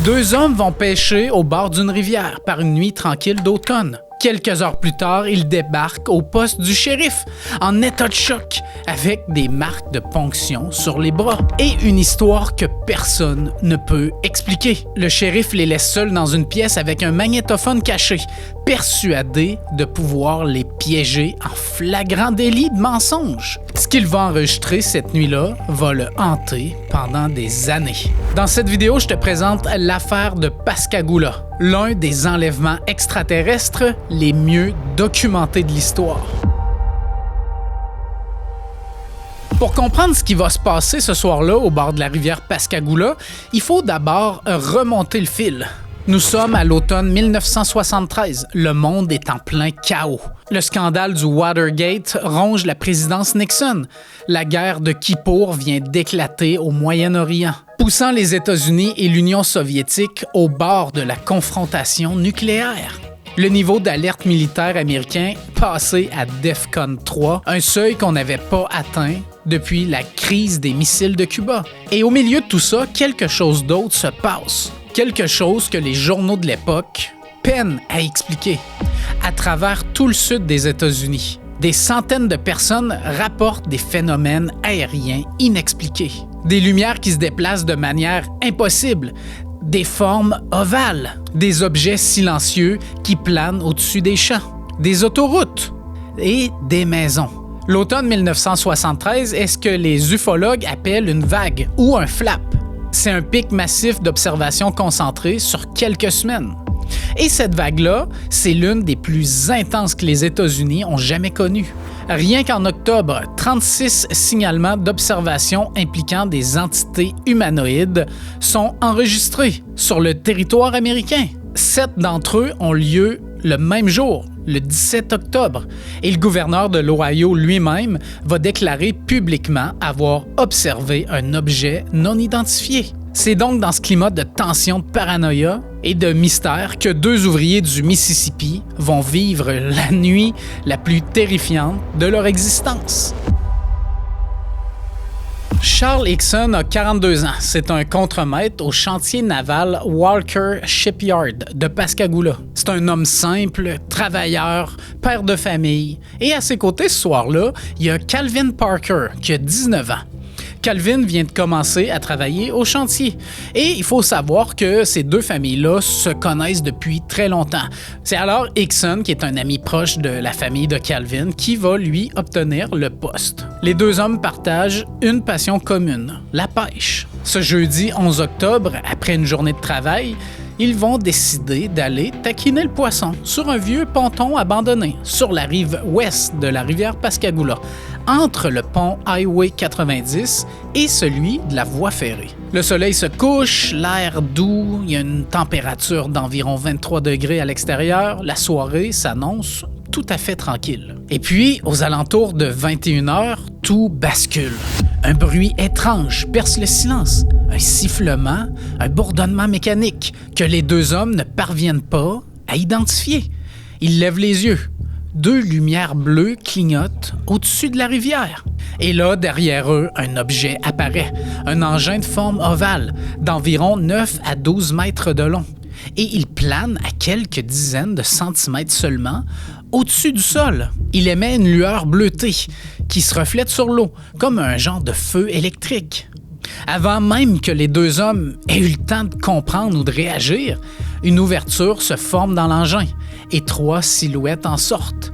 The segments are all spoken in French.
Deux hommes vont pêcher au bord d'une rivière par une nuit tranquille d'automne. Quelques heures plus tard, ils débarquent au poste du shérif, en état de choc, avec des marques de ponction sur les bras et une histoire que personne ne peut expliquer. Le shérif les laisse seuls dans une pièce avec un magnétophone caché, persuadé de pouvoir les piéger en flagrant délit de mensonge. Ce qu'il va enregistrer cette nuit-là va le hanter pendant des années. Dans cette vidéo, je te présente l'affaire de Pascagoula, l'un des enlèvements extraterrestres les mieux documentés de l'histoire. Pour comprendre ce qui va se passer ce soir-là au bord de la rivière Pascagoula, il faut d'abord remonter le fil. Nous sommes à l'automne 1973. Le monde est en plein chaos. Le scandale du Watergate ronge la présidence Nixon. La guerre de Kippour vient d'éclater au Moyen-Orient, poussant les États-Unis et l'Union soviétique au bord de la confrontation nucléaire. Le niveau d'alerte militaire américain passé à DEFCON 3, un seuil qu'on n'avait pas atteint depuis la crise des missiles de Cuba. Et au milieu de tout ça, quelque chose d'autre se passe. Quelque chose que les journaux de l'époque peinent à expliquer. À travers tout le sud des États-Unis, des centaines de personnes rapportent des phénomènes aériens inexpliqués. Des lumières qui se déplacent de manière impossible, des formes ovales, des objets silencieux qui planent au-dessus des champs, des autoroutes et des maisons. L'automne 1973 est ce que les ufologues appellent une vague ou un flap. C'est un pic massif d'observation concentré sur quelques semaines. Et cette vague-là, c'est l'une des plus intenses que les États-Unis ont jamais connues. Rien qu'en octobre, 36 signalements d'observation impliquant des entités humanoïdes sont enregistrés sur le territoire américain. 7 d'entre eux ont lieu le même jour, le 17 octobre, et le gouverneur de l'Ohio lui-même va déclarer publiquement avoir observé un objet non identifié. C'est donc dans ce climat de tension, de paranoïa et de mystère que deux ouvriers du Mississippi vont vivre la nuit la plus terrifiante de leur existence. Charles Hickson a 42 ans. C'est un contremaître au chantier naval Walker Shipyard de Pascagoula. C'est un homme simple, travailleur, père de famille. Et à ses côtés ce soir-là, il y a Calvin Parker qui a 19 ans. Calvin vient de commencer à travailler au chantier. Et il faut savoir que ces deux familles-là se connaissent depuis très longtemps. C'est alors Hickson, qui est un ami proche de la famille de Calvin, qui va lui obtenir le poste. Les deux hommes partagent une passion commune, la pêche. Ce jeudi 11 octobre, après une journée de travail, ils vont décider d'aller taquiner le poisson sur un vieux ponton abandonné sur la rive ouest de la rivière Pascagoula, entre le pont Highway 90 et celui de la voie ferrée. Le soleil se couche, l'air doux, il y a une température d'environ 23 degrés à l'extérieur, la soirée s'annonce tout à fait tranquille. Et puis, aux alentours de 21h, tout bascule. Un bruit étrange perce le silence, un sifflement, un bourdonnement mécanique que les deux hommes ne parviennent pas à identifier. Ils lèvent les yeux. Deux lumières bleues clignotent au-dessus de la rivière. Et là, derrière eux, un objet apparaît, un engin de forme ovale, d'environ 9 à 12 mètres de long. Et il plane à quelques dizaines de centimètres seulement au-dessus du sol. Il émet une lueur bleutée qui se reflète sur l'eau, comme un genre de feu électrique. Avant même que les deux hommes aient eu le temps de comprendre ou de réagir, une ouverture se forme dans l'engin et 3 silhouettes en sortent.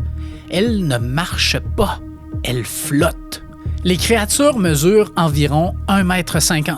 Elles ne marchent pas, elles flottent. Les créatures mesurent environ 1,50 m.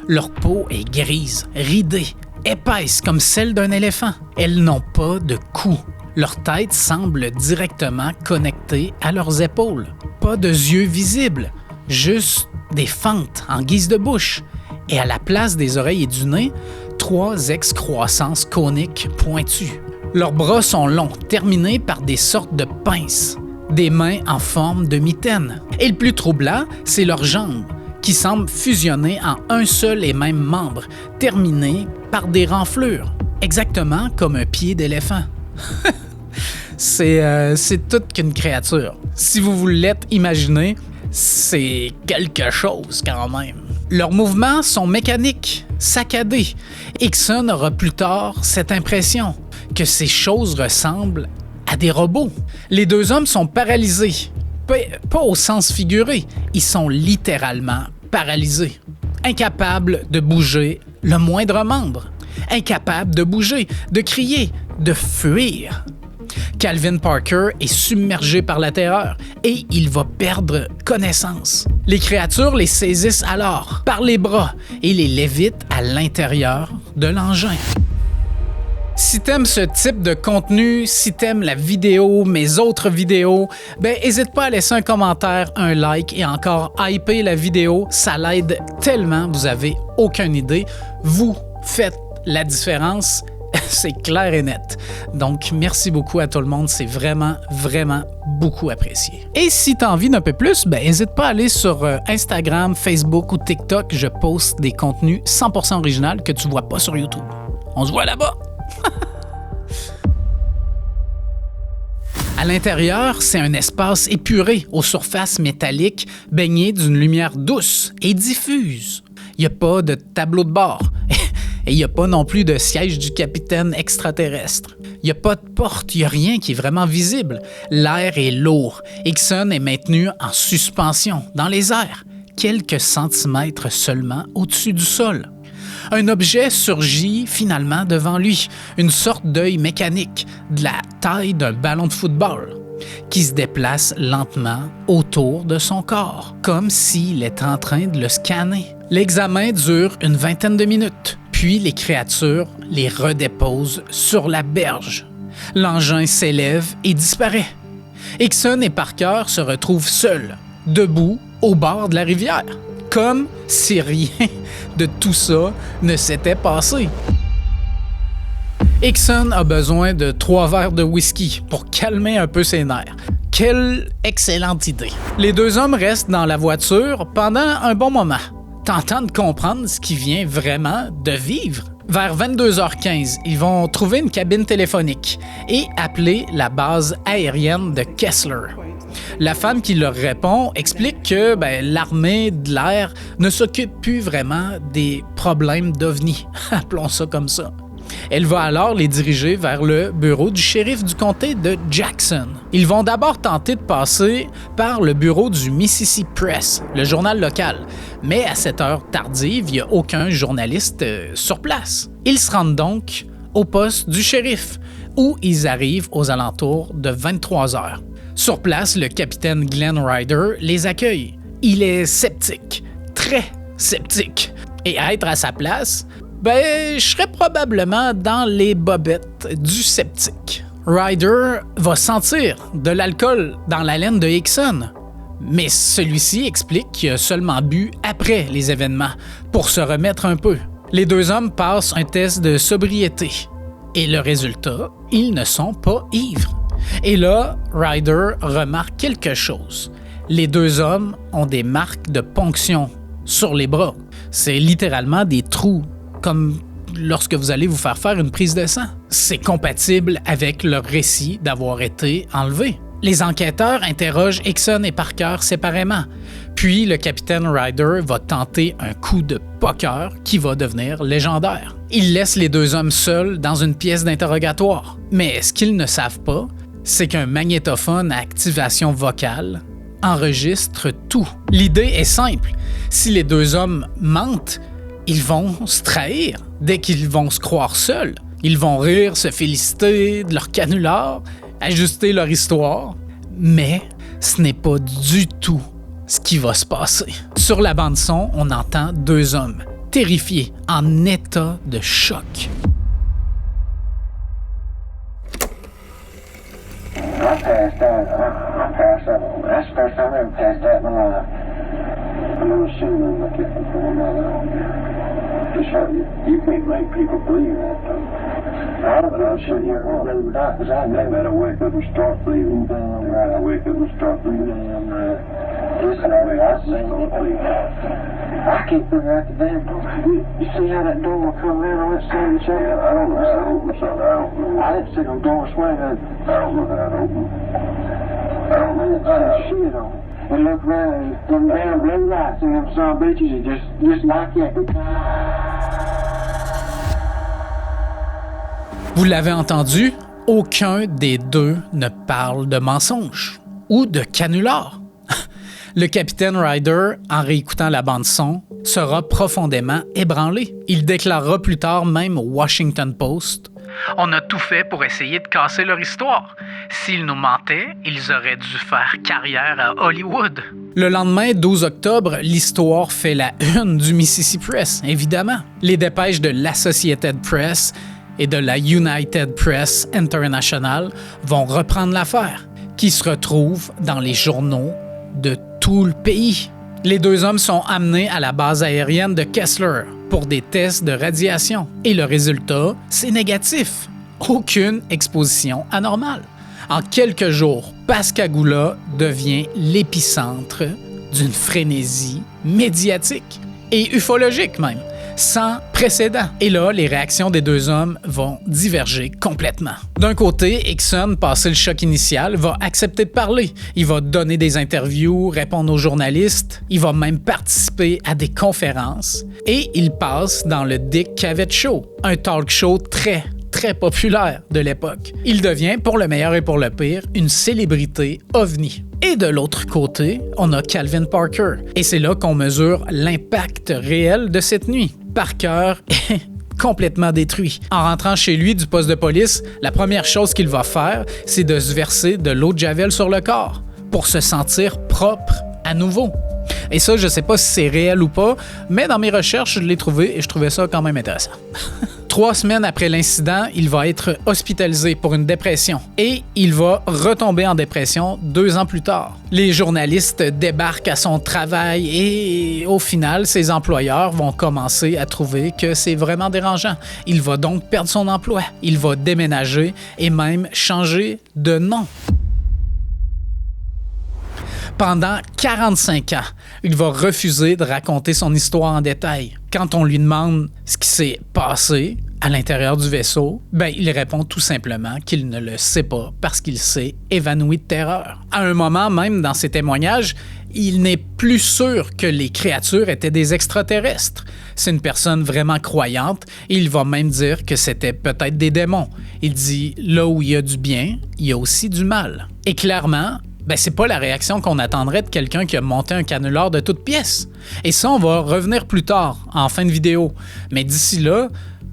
Leur peau est grise, ridée, épaisse comme celle d'un éléphant. Elles n'ont pas de cou. Leur tête semble directement connectée à leurs épaules. Pas de yeux visibles, juste des fentes en guise de bouche. Et à la place des oreilles et du nez, 3 excroissances coniques pointues. Leurs bras sont longs, terminés par des sortes de pinces, des mains en forme de mitaine. Et le plus troublant, c'est leurs jambes, qui semblent fusionner en un seul et même membre, terminé par des renflures, exactement comme un pied d'éléphant. C'est toute qu'une créature. Si vous vous l'êtes imaginé, c'est quelque chose quand même. Leurs mouvements sont mécaniques, saccadé. Hickson aura plus tard cette impression que ces choses ressemblent à des robots. Les deux hommes sont paralysés. Pas au sens figuré, ils sont littéralement paralysés. Incapables de bouger le moindre membre. Incapables de bouger, de crier, de fuir. Calvin Parker est submergé par la terreur et il va perdre connaissance. Les créatures les saisissent alors par les bras et les lévitent à l'intérieur de l'engin. Si t'aimes ce type de contenu, si t'aimes la vidéo, mes autres vidéos, n'hésite pas à laisser un commentaire, un like et encore hyper la vidéo, ça l'aide tellement, vous avez aucune idée. Vous faites la différence, c'est clair et net. Donc merci beaucoup à tout le monde, c'est vraiment, vraiment beaucoup apprécié. Et si t'as envie d'un peu plus, n'hésite pas à aller sur Instagram, Facebook ou TikTok, je poste des contenus 100% originaux que tu vois pas sur YouTube. On se voit là-bas! À l'intérieur, c'est un espace épuré aux surfaces métalliques baigné d'une lumière douce et diffuse. Il n'y a pas de tableau de bord et il n'y a pas non plus de siège du capitaine extraterrestre. Il n'y a pas de porte, il n'y a rien qui est vraiment visible. L'air est lourd. Hickson est maintenu en suspension dans les airs, quelques centimètres seulement au-dessus du sol. Un objet surgit finalement devant lui, une sorte d'œil mécanique de la taille d'un ballon de football, qui se déplace lentement autour de son corps, comme s'il était en train de le scanner. L'examen dure une vingtaine de minutes, puis les créatures les redéposent sur la berge. L'engin s'élève et disparaît. Hickson et Parker se retrouvent seuls, debout au bord de la rivière, comme si rien de tout ça ne s'était passé. Hickson a besoin de 3 verres de whisky pour calmer un peu ses nerfs. Quelle excellente idée! Les deux hommes restent dans la voiture pendant un bon moment, tentant de comprendre ce qui vient vraiment de vivre. Vers 22h15, ils vont trouver une cabine téléphonique et appeler la base aérienne de Kessler. La femme qui leur répond explique que l'armée de l'air ne s'occupe plus vraiment des problèmes d'OVNI, appelons ça comme ça. Elle va alors les diriger vers le bureau du shérif du comté de Jackson. Ils vont d'abord tenter de passer par le bureau du Mississippi Press, le journal local, mais à cette heure tardive, il n'y a aucun journaliste sur place. Ils se rendent donc au poste du shérif, où ils arrivent aux alentours de 23h. Sur place, le capitaine Glenn Ryder les accueille. Il est sceptique, très sceptique. Et à être à sa place, je serais probablement dans les bobettes du sceptique. Ryder va sentir de l'alcool dans la laine de Hickson, mais celui-ci explique qu'il a seulement bu après les événements pour se remettre un peu. Les deux hommes passent un test de sobriété et le résultat, ils ne sont pas ivres. Et là, Ryder remarque quelque chose. Les deux hommes ont des marques de ponction sur les bras. C'est littéralement des trous, comme lorsque vous allez vous faire une prise de sang. C'est compatible avec leur récit d'avoir été enlevés. Les enquêteurs interrogent Hickson et Parker séparément. Puis le capitaine Ryder va tenter un coup de poker qui va devenir légendaire. Il laisse les deux hommes seuls dans une pièce d'interrogatoire. Mais ce qu'ils ne savent pas, c'est qu'un magnétophone à activation vocale enregistre tout. L'idée est simple. Si les deux hommes mentent, ils vont se trahir dès qu'ils vont se croire seuls. Ils vont rire, se féliciter de leur canular, ajuster leur histoire. Mais ce n'est pas du tout ce qui va se passer. Sur la bande-son, on entend deux hommes, terrifiés, en état de choc. I passed that. That's the first time I ever passed that in my life. I'm not assuming like it before my life. Just how you can't make people believe that though. I don't know, sitting here wondering about because I know that I wake up and start breathing down. Right, I wake up and start breathing down. Listen, I seen it. I can't figure out the damn door. You see how that door will come around on that side of the chapel? Yeah, I don't know how to open something. I don't know. I didn't see no door swing open. I don't know how to open. I don't know how to shit on it. And look around and them damn blue lights and them son bitches are just like that. Vous l'avez entendu, aucun des deux ne parle de mensonge ou de canular. Le capitaine Ryder, en réécoutant la bande-son, sera profondément ébranlé. Il déclarera plus tard même au Washington Post « On a tout fait pour essayer de casser leur histoire. S'ils nous mentaient, ils auraient dû faire carrière à Hollywood. » Le lendemain, 12 octobre, l'histoire fait la une du Mississippi Press, évidemment. Les dépêches de l'Associated Press et de la United Press International vont reprendre l'affaire, qui se retrouve dans les journaux de tout le pays. Les deux hommes sont amenés à la base aérienne de Kessler pour des tests de radiation. Et le résultat, c'est négatif. Aucune exposition anormale. En quelques jours, Pascagoula devient l'épicentre d'une frénésie médiatique et ufologique même, sans précédent. Et là, les réactions des deux hommes vont diverger complètement. D'un côté, Hickson, passé le choc initial, va accepter de parler. Il va donner des interviews, répondre aux journalistes, il va même participer à des conférences et il passe dans le Dick Cavett Show, un talk show très populaire de l'époque. Il devient, pour le meilleur et pour le pire, une célébrité ovni. Et de l'autre côté, on a Calvin Parker. Et c'est là qu'on mesure l'impact réel de cette nuit. Parker est complètement détruit. En rentrant chez lui du poste de police, la première chose qu'il va faire, c'est de se verser de l'eau de Javel sur le corps pour se sentir propre à nouveau. Et ça, je sais pas si c'est réel ou pas, mais dans mes recherches, je l'ai trouvé et je trouvais ça quand même intéressant. 3 semaines après l'incident, il va être hospitalisé pour une dépression et il va retomber en dépression 2 ans plus tard. Les journalistes débarquent à son travail et au final, ses employeurs vont commencer à trouver que c'est vraiment dérangeant. Il va donc perdre son emploi, il va déménager et même changer de nom. Pendant 45 ans, il va refuser de raconter son histoire en détail. Quand on lui demande ce qui s'est passé à l'intérieur du vaisseau, il répond tout simplement qu'il ne le sait pas parce qu'il s'est évanoui de terreur. À un moment même dans ses témoignages, il n'est plus sûr que les créatures étaient des extraterrestres. C'est une personne vraiment croyante et il va même dire que c'était peut-être des démons. Il dit « là où il y a du bien, il y a aussi du mal ». Et clairement, c'est pas la réaction qu'on attendrait de quelqu'un qui a monté un canular de toutes pièces. Et ça, on va revenir plus tard, en fin de vidéo. Mais d'ici là,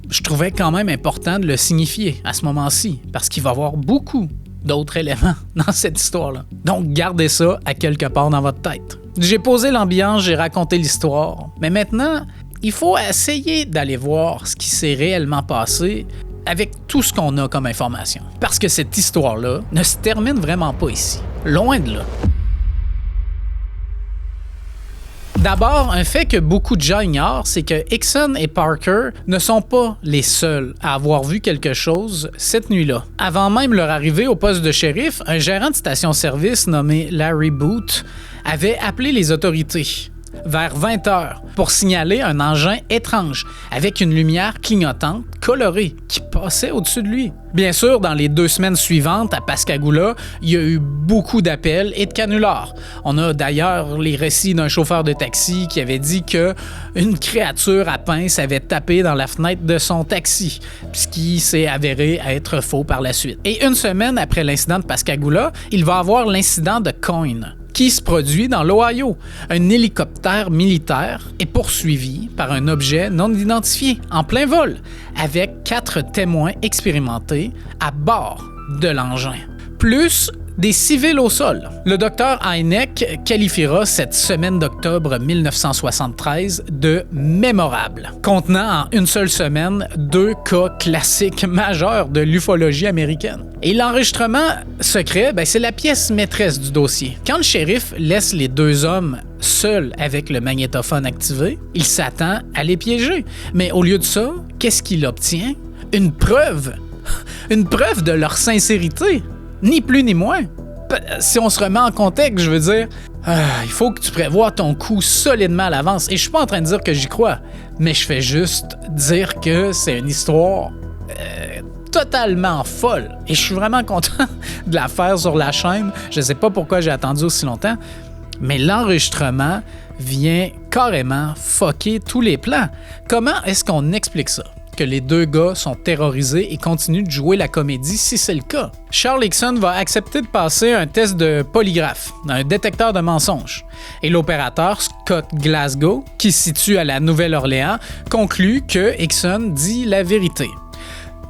je trouvais quand même important de le signifier à ce moment-ci, parce qu'il va y avoir beaucoup d'autres éléments dans cette histoire-là. Donc, gardez ça à quelque part dans votre tête. J'ai posé l'ambiance, j'ai raconté l'histoire, mais maintenant, il faut essayer d'aller voir ce qui s'est réellement passé avec tout ce qu'on a comme information. Parce que cette histoire-là ne se termine vraiment pas ici. Loin de là. D'abord, un fait que beaucoup de gens ignorent, c'est que Hickson et Parker ne sont pas les seuls à avoir vu quelque chose cette nuit-là. Avant même leur arrivée au poste de shérif, un gérant de station-service nommé Larry Booth avait appelé les autorités vers 20h pour signaler un engin étrange avec une lumière clignotante colorée qui passait au-dessus de lui. Bien sûr, dans les 2 semaines suivantes à Pascagoula, il y a eu beaucoup d'appels et de canulars. On a d'ailleurs les récits d'un chauffeur de taxi qui avait dit qu'une créature à pince avait tapé dans la fenêtre de son taxi, ce qui s'est avéré être faux par la suite. Et 1 semaine après l'incident de Pascagoula, il va avoir l'incident de Coyne, qui se produit dans l'Ohio. Un hélicoptère militaire est poursuivi par un objet non identifié en plein vol, avec 4 témoins expérimentés à bord de l'engin, plus des civils au sol. Le docteur Hynek qualifiera cette semaine d'octobre 1973 de mémorable, contenant en une seule semaine 2 cas classiques majeurs de l'ufologie américaine. Et l'enregistrement secret, c'est la pièce maîtresse du dossier. Quand le shérif laisse les 2 hommes seuls avec le magnétophone activé, il s'attend à les piéger. Mais au lieu de ça, qu'est-ce qu'il obtient? Une preuve! Une preuve de leur sincérité! Ni plus ni moins. Si on se remet en contexte, je veux dire, il faut que tu prévoies ton coup solidement à l'avance. Et je suis pas en train de dire que j'y crois, mais je fais juste dire que c'est une histoire totalement folle. Et je suis vraiment content de la faire sur la chaîne. Je sais pas pourquoi j'ai attendu aussi longtemps, mais l'enregistrement vient carrément fucker tous les plans. Comment est-ce qu'on explique ça? sorte que les deux gars sont terrorisés et continuent de jouer la comédie si c'est le cas. Charles Hickson va accepter de passer un test de polygraphe, un détecteur de mensonges. Et l'opérateur Scott Glasgow, qui se situe à la Nouvelle-Orléans, conclut que Hickson dit la vérité.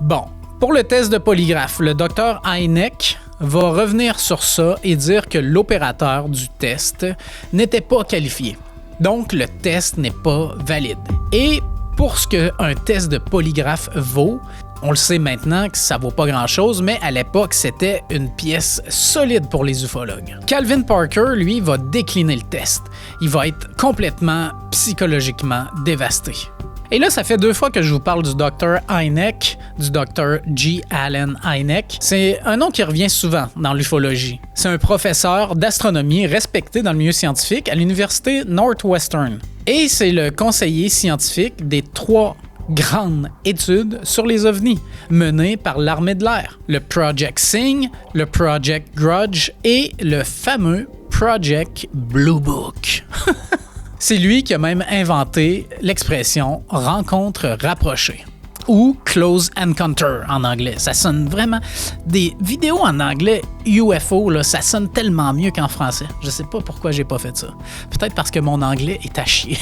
Bon, pour le test de polygraphe, le docteur Hynek va revenir sur ça et dire que l'opérateur du test n'était pas qualifié. Donc, le test n'est pas valide. Et pour ce qu'un test de polygraphe vaut, on le sait maintenant que ça vaut pas grand-chose, mais à l'époque, c'était une pièce solide pour les ufologues. Calvin Parker, lui, va décliner le test. Il va être complètement psychologiquement dévasté. Et là, ça fait 2 fois que je vous parle du Dr. Hynek, du Dr. G. Allen Hynek. C'est un nom qui revient souvent dans l'ufologie. C'est un professeur d'astronomie respecté dans le milieu scientifique à l'université Northwestern. Et c'est le conseiller scientifique des 3 grandes études sur les ovnis menées par l'armée de l'air. Le Project Sign, le Project Grudge et le fameux Project Blue Book. C'est lui qui a même inventé l'expression « rencontre rapprochée » ou « close encounter » en anglais. Ça sonne vraiment... Des vidéos en anglais UFO, là, ça sonne tellement mieux qu'en français. Je sais pas pourquoi j'ai pas fait ça. Peut-être parce que mon anglais est à chier.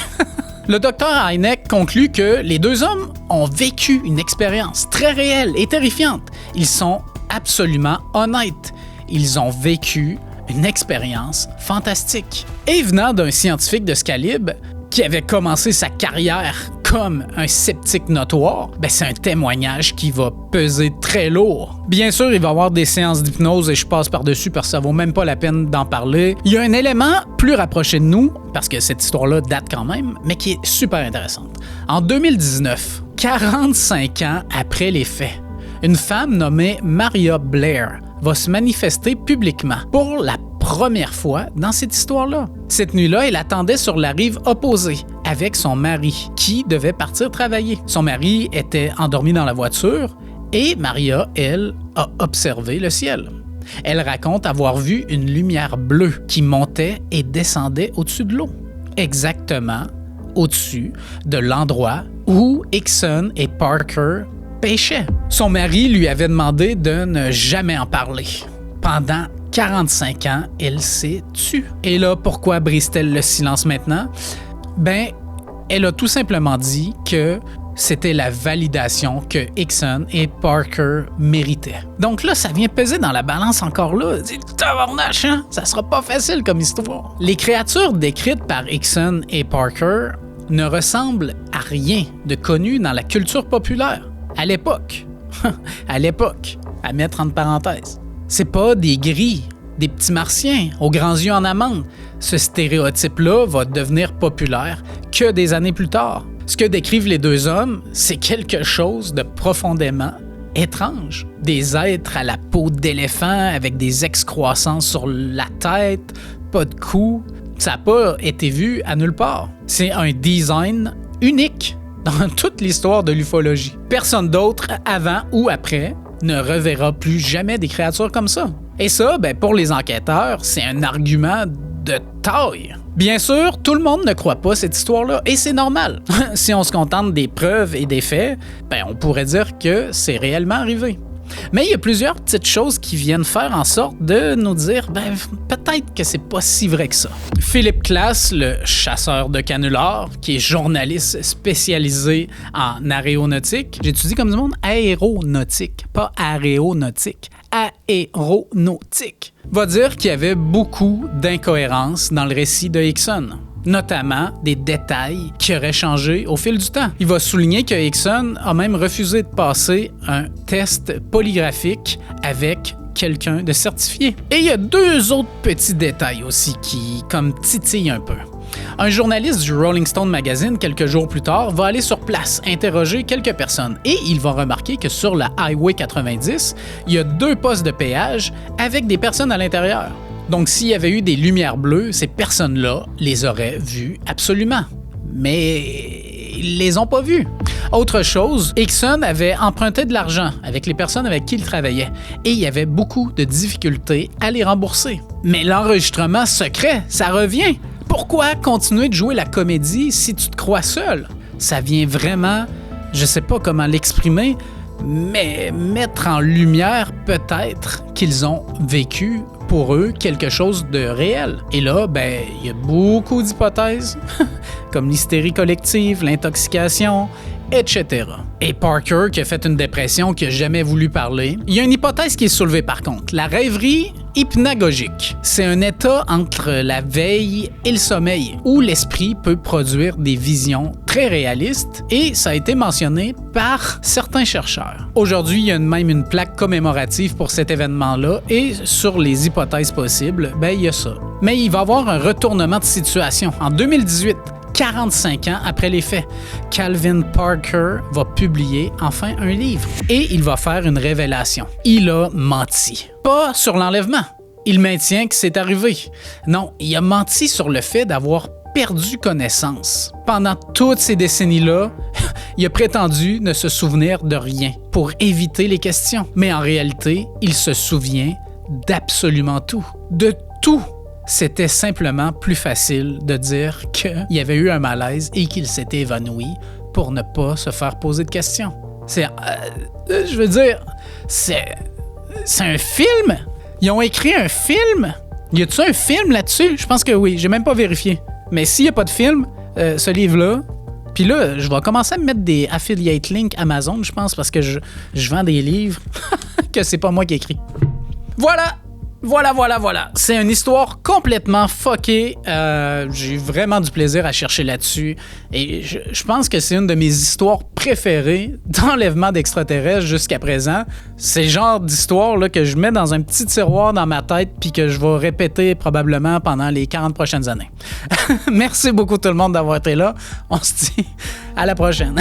Le docteur Hynek conclut que les 2 hommes ont vécu une expérience très réelle et terrifiante. Ils sont absolument honnêtes. Ils ont vécu une expérience fantastique. Et venant d'un scientifique de ce calibre, qui avait commencé sa carrière comme un sceptique notoire, c'est un témoignage qui va peser très lourd. Bien sûr, il va y avoir des séances d'hypnose et je passe par-dessus parce que ça vaut même pas la peine d'en parler. Il y a un élément plus rapproché de nous, parce que cette histoire-là date quand même, mais qui est super intéressante. En 2019, 45 ans après les faits, une femme nommée Maria Blair va se manifester publiquement pour la première fois dans cette histoire-là. Cette nuit-là, elle attendait sur la rive opposée avec son mari qui devait partir travailler. Son mari était endormi dans la voiture et Maria, elle, a observé le ciel. Elle raconte avoir vu une lumière bleue qui montait et descendait au-dessus de l'eau. Exactement au-dessus de l'endroit où Hickson et Parker pêchaient. Son mari lui avait demandé de ne jamais en parler. Pendant 45 ans, elle s'est tue. Et là, pourquoi brise-t-elle le silence maintenant? Elle a tout simplement dit que c'était la validation que Hickson et Parker méritaient. Donc là, ça vient peser dans la balance encore là. Tabarnache, hein? Ça sera pas facile comme histoire. Les créatures décrites par Hickson et Parker ne ressemblent à rien de connu dans la culture populaire. À l'époque, à mettre entre parenthèses. C'est pas des gris, des petits martiens aux grands yeux en amande. Ce stéréotype-là va devenir populaire que des années plus tard. Ce que décrivent les 2 hommes, c'est quelque chose de profondément étrange. Des êtres à la peau d'éléphant avec des excroissances sur la tête, pas de cou. Ça n'a pas été vu à nulle part. C'est un design unique dans toute l'histoire de l'ufologie. Personne d'autre, avant ou après, ne reverra plus jamais des créatures comme ça. Et ça, pour les enquêteurs, c'est un argument de taille. Bien sûr, tout le monde ne croit pas cette histoire-là, et c'est normal. Si on se contente des preuves et des faits, on pourrait dire que c'est réellement arrivé. Mais il y a plusieurs petites choses qui viennent faire en sorte de nous dire peut-être que c'est pas si vrai que ça. Philippe Klass, le chasseur de canulars, qui est journaliste spécialisé en aéronautique, j'étudie comme du monde aéronautique, pas aéronautique, aéronautique, va dire qu'il y avait beaucoup d'incohérences dans le récit de Hickson. Notamment des détails qui auraient changé au fil du temps. Il va souligner que Hickson a même refusé de passer un test polygraphique avec quelqu'un de certifié. Et il y a 2 autres petits détails aussi qui, titillent un peu. Un journaliste du Rolling Stone Magazine, quelques jours plus tard, va aller sur place, interroger quelques personnes et il va remarquer que sur la Highway 90, il y a 2 postes de péage avec des personnes à l'intérieur. Donc, s'il y avait eu des lumières bleues, ces personnes-là les auraient vues absolument. Mais ils les ont pas vues. Autre chose, Hickson avait emprunté de l'argent avec les personnes avec qui il travaillait et il y avait beaucoup de difficultés à les rembourser. Mais l'enregistrement secret, ça revient. Pourquoi continuer de jouer la comédie si tu te crois seul? Ça vient vraiment Je sais pas comment l'exprimer, mais mettre en lumière peut-être qu'ils ont vécu pour eux quelque chose de réel. Et là, il y a beaucoup d'hypothèses, comme l'hystérie collective, l'intoxication, etc. Et Parker, qui a fait une dépression, qui n'a jamais voulu parler, il y a une hypothèse qui est soulevée par contre, la rêverie hypnagogique. C'est un état entre la veille et le sommeil, où l'esprit peut produire des visions très réalistes, et ça a été mentionné par certains chercheurs. Aujourd'hui, il y a même une plaque commémorative pour cet événement-là, et sur les hypothèses possibles, il y a ça. Mais il va y avoir un retournement de situation. En 2018, 45 ans après les faits, Calvin Parker va publier enfin un livre et il va faire une révélation. Il a menti. Pas sur l'enlèvement. Il maintient que c'est arrivé. Non, il a menti sur le fait d'avoir perdu connaissance. Pendant toutes ces décennies-là, il a prétendu ne se souvenir de rien pour éviter les questions. Mais en réalité, il se souvient d'absolument tout. De tout. C'était simplement plus facile de dire qu'il y avait eu un malaise et qu'il s'était évanoui pour ne pas se faire poser de questions. C'est un film? Ils ont écrit un film? Y a-t-il un film là-dessus? Je pense que oui, j'ai même pas vérifié. Mais s'il n'y a pas de film, ce livre-là, puis là, je vais commencer à me mettre des affiliate links Amazon, je pense, parce que je vends des livres que c'est pas moi qui écris. Voilà! C'est une histoire complètement fuckée. J'ai eu vraiment du plaisir à chercher là-dessus. Et je pense que c'est une de mes histoires préférées d'enlèvement d'extraterrestres jusqu'à présent. C'est le genre d'histoire là, que je mets dans un petit tiroir dans ma tête puis que je vais répéter probablement pendant les 40 prochaines années. Merci beaucoup tout le monde d'avoir été là. On se dit à la prochaine.